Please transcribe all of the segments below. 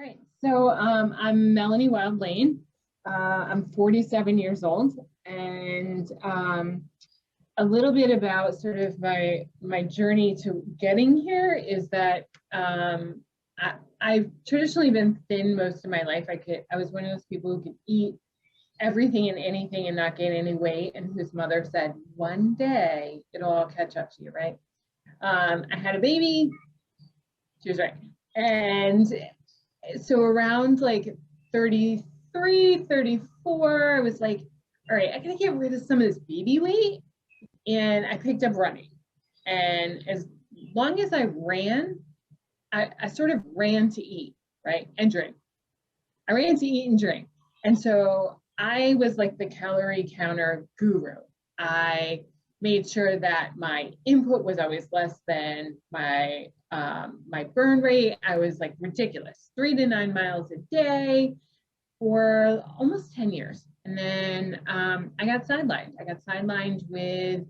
All right, so I'm Melanie W. I'm 47 years old, and a little bit about sort of my journey to getting here is that I've traditionally been thin most of my life. I was one of those people who could eat everything and anything and not gain any weight, and whose mother said, one day it'll all catch up to you, right? I had a baby, she was right. And so around like 33, 34, I was like, all right, I gotta get rid of some of this baby weight. And I picked up running. And as long as I ran, I sort of ran to eat, right? And drink. I ran to eat and drink. And so I was like the calorie counter guru. I made sure that my input was always less than my burn rate. I was like ridiculous, 3 to 9 miles a day for almost 10 years. And then I got sidelined. I got sidelined with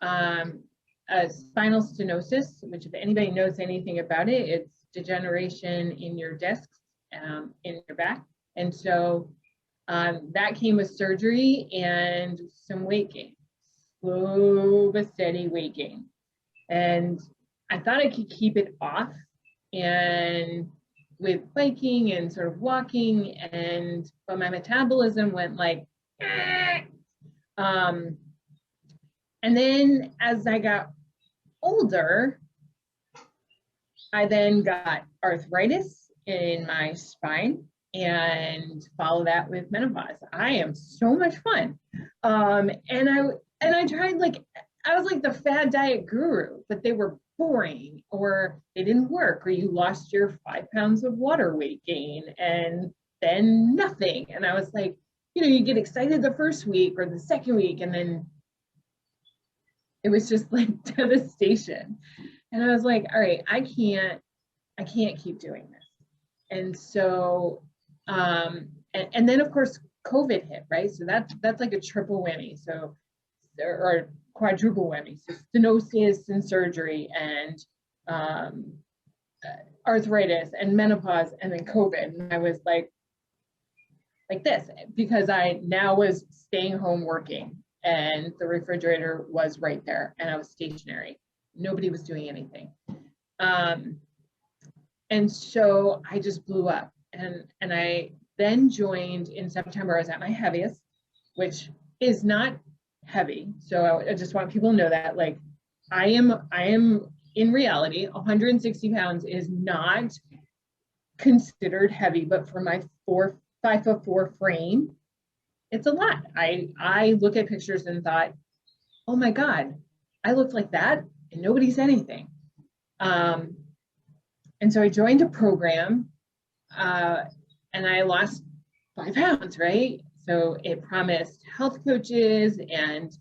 a spinal stenosis, which if anybody knows anything about it, it's degeneration in your discs, in your back. And so that came with surgery and some weight gain, slow but steady weight gain. And I thought I could keep it off, and with biking and sort of walking, but my metabolism went like, and then as I got older, I then got arthritis in my spine, and follow that with menopause. I am so much fun. And I tried, like, I was like the fad diet guru, but they were boring, or they didn't work, or you lost your 5 pounds of water weight gain and then nothing. And I was like, you get excited the first week or the second week, and then it was just like devastation. And I was like, all right, I can't keep doing this. And so, and then of course, COVID hit, right? So that's like a triple whammy. So, or quadruple whammy. So stenosis and surgery and arthritis and menopause and then COVID. And I was like this, because I now was staying home working, and the refrigerator was right there, and I was stationary. Nobody was doing anything. And so I just blew up, and I then joined in September. I was at my heaviest, which is not heavy. So I just want people to know that, like, I am in reality, 160 pounds is not considered heavy, but for my 5'4" frame, it's a lot. I look at pictures and thought, oh my God, I looked like that and nobody said anything. And so I joined a program, and I lost 5 pounds, right? So it promised health coaches and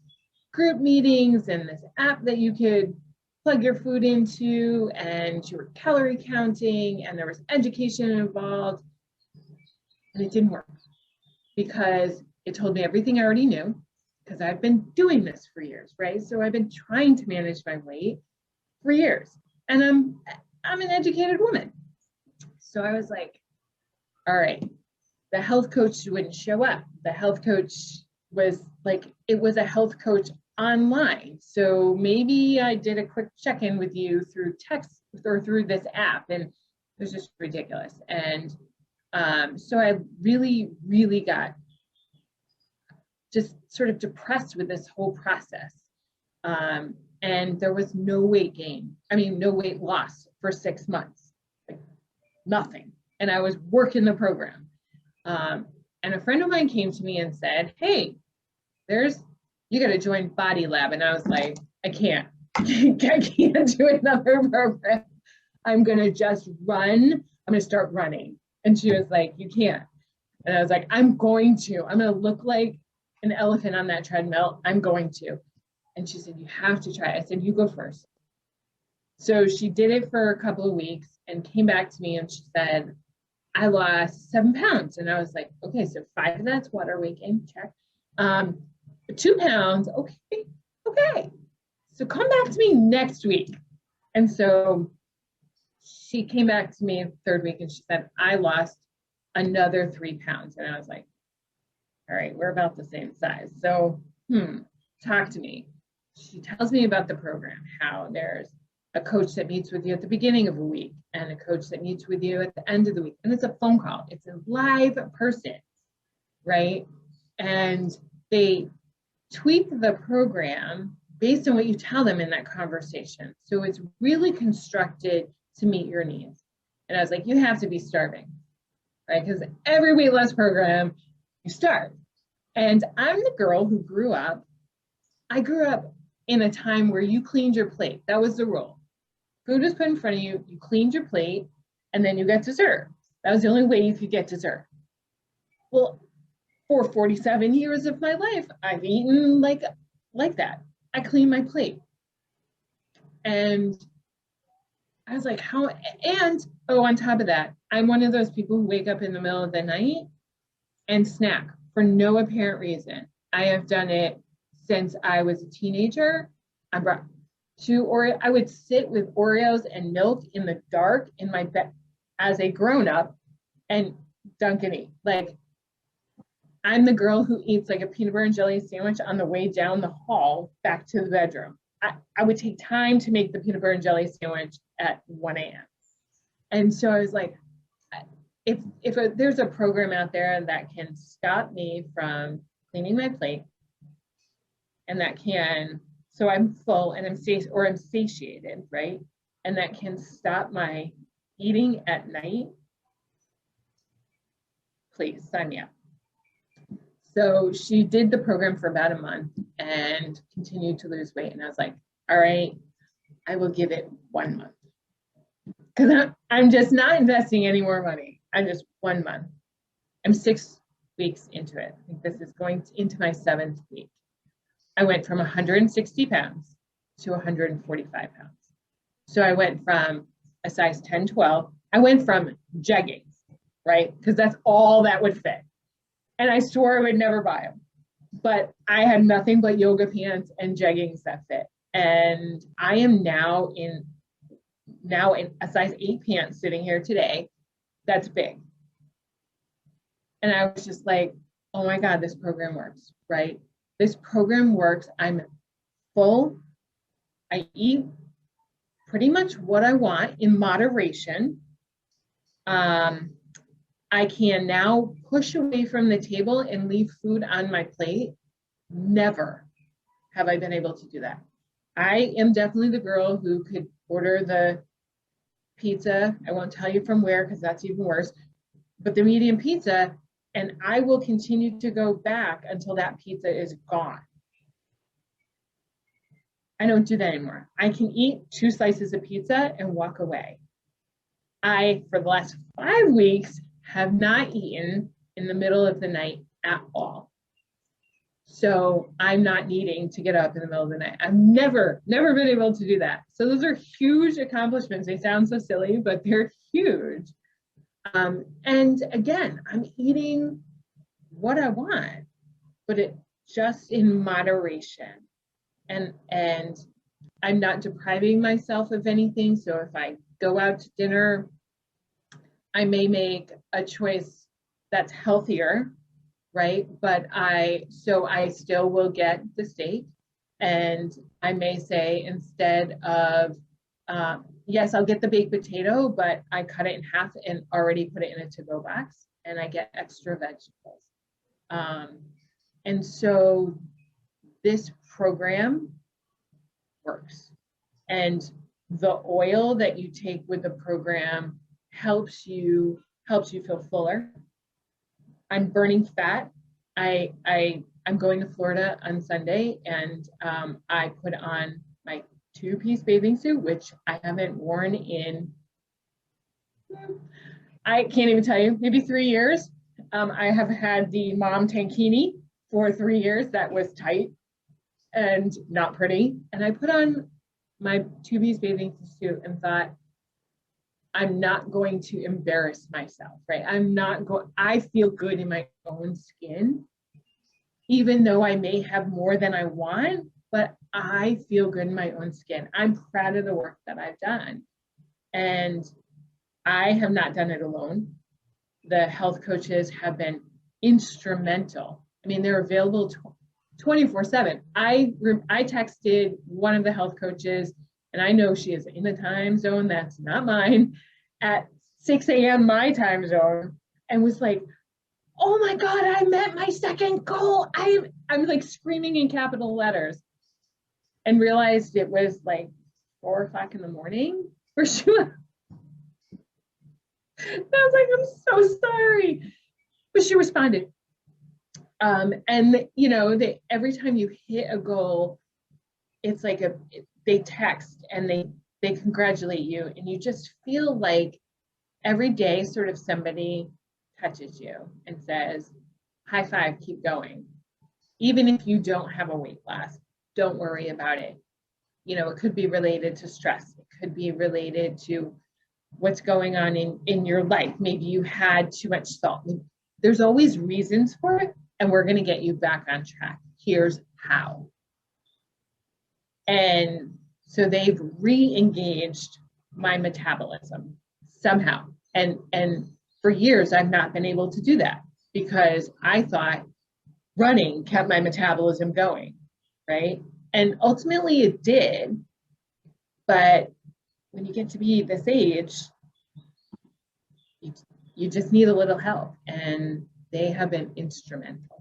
group meetings and this app that you could plug your food into, and you were calorie counting, and there was education involved. And it didn't work, because it told me everything I already knew, because I've been doing this for years, right? So I've been trying to manage my weight for years, and I'm an educated woman. So I was like, all right, the health coach wouldn't show up. The health coach was like, it was a health coach online. So maybe I did a quick check-in with you through text or through this app, and it was just ridiculous. And so I really, really got just sort of depressed with this whole process. And there was no weight gain. No weight loss for 6 months, like nothing. And I was working the program. And a friend of mine came to me and said, hey, you got to join Body Lab. And I was like, I can't do another program. I'm going to just run. I'm going to start running. And she was like, you can't. And I was like, I'm going to look like an elephant on that treadmill. I'm going to. And she said, you have to try it. I said, you go first. So she did it for a couple of weeks and came back to me, and she said, I lost 7 pounds. And I was like, okay, so 5 of that's water weight gain, check. 2 pounds, okay. So come back to me next week. And so she came back to me the third week and she said, I lost another 3 pounds. And I was like, all right, we're about the same size. So, talk to me. She tells me about the program, how there's a coach that meets with you at the beginning of a week and a coach that meets with you at the end of the week. And it's a phone call. It's a live person, right? And they tweak the program based on what you tell them in that conversation. So it's really constructed to meet your needs. And I was like, you have to be starving, right? Because every weight loss program, you starve. And I'm the girl who grew up in a time where you cleaned your plate. That was the rule. Food was put in front of you, you cleaned your plate, and then you got dessert. That was the only way you could get dessert. Well, for 47 years of my life, I've eaten like that. I clean my plate. And I was like, how? And on top of that, I'm one of those people who wake up in the middle of the night and snack for no apparent reason. I have done it since I was a teenager. I brought 2 Oreos. I would sit with Oreos and milk in the dark in my bed as a grown-up and dunk and eat. Like, I'm the girl who eats like a peanut butter and jelly sandwich on the way down the hall back to the bedroom. I would take time to make the peanut butter and jelly sandwich at 1 a.m. And so I was like, if there's a program out there that can stop me from cleaning my plate, and that can, so I'm full and I'm satiated, right? And that can stop my eating at night, please sign me up. So she did the program for about a month and continued to lose weight. And I was like, all right, I will give it 1 month. Because I'm just not investing any more money. I'm just 1 month. I'm 6 weeks into it. I think this is going into my 7th week. I went from 160 pounds to 145 pounds. So I went from a size 10, 12. I went from jeggings, right? Because that's all that would fit. And I swore I would never buy them. But I had nothing but yoga pants and jeggings that fit. And I am now in a size 8 pants sitting here today. That's big. And I was just like, oh my God, this program works, right? This program works. I'm full. I eat pretty much what I want in moderation. I can now push away from the table and leave food on my plate. Never have I been able to do that. I am definitely the girl who could order the pizza. I won't tell you from where because that's even worse, but the medium pizza, and I will continue to go back until that pizza is gone. I don't do that anymore. I can eat 2 slices of pizza and walk away. For the last 5 weeks, have not eaten in the middle of the night at all. So I'm not needing to get up in the middle of the night. I've never been able to do that. So those are huge accomplishments. They sound so silly, but they're huge. And again, I'm eating what I want, but it just in moderation. And I'm not depriving myself of anything. So if I go out to dinner, I may make a choice that's healthier, right? But I still will get the steak, and I may say instead of, yes, I'll get the baked potato, but I cut it in half and already put it in a to-go box, and I get extra vegetables. And so this program works. And the oil that you take with the program helps you feel fuller. I'm burning fat. I'm going to Florida on Sunday, and I put on my 2-piece bathing suit, which I haven't worn in, I can't even tell you, maybe 3 years. I have had the mom tankini for 3 years that was tight and not pretty. And I put on my 2-piece bathing suit and thought, I'm not going to embarrass myself, right? I feel good in my own skin, even though I may have more than I want, but I feel good in my own skin. I'm proud of the work that I've done. And I have not done it alone. The health coaches have been instrumental. I mean, they're available 24/7. I texted one of the health coaches, and I know she is in a time zone that's not mine, at 6 a.m. my time zone, and was like, oh my God, I met my second goal. I'm like screaming in capital letters, and realized it was like 4 o'clock in the morning for sure. I was like, I'm so sorry. But she responded. And you know, every time you hit a goal, it's like they text and they congratulate you, and you just feel like every day sort of somebody touches you and says, high five, keep going. Even if you don't have a weight loss, don't worry about it. You know, it could be related to stress. It could be related to what's going on in your life. Maybe you had too much salt. There's always reasons for it, and we're going to get you back on track. Here's how. And so they've re-engaged my metabolism somehow. And for years, I've not been able to do that because I thought running kept my metabolism going, right? And ultimately it did. But when you get to be this age, you just need a little help. And they have been instrumental.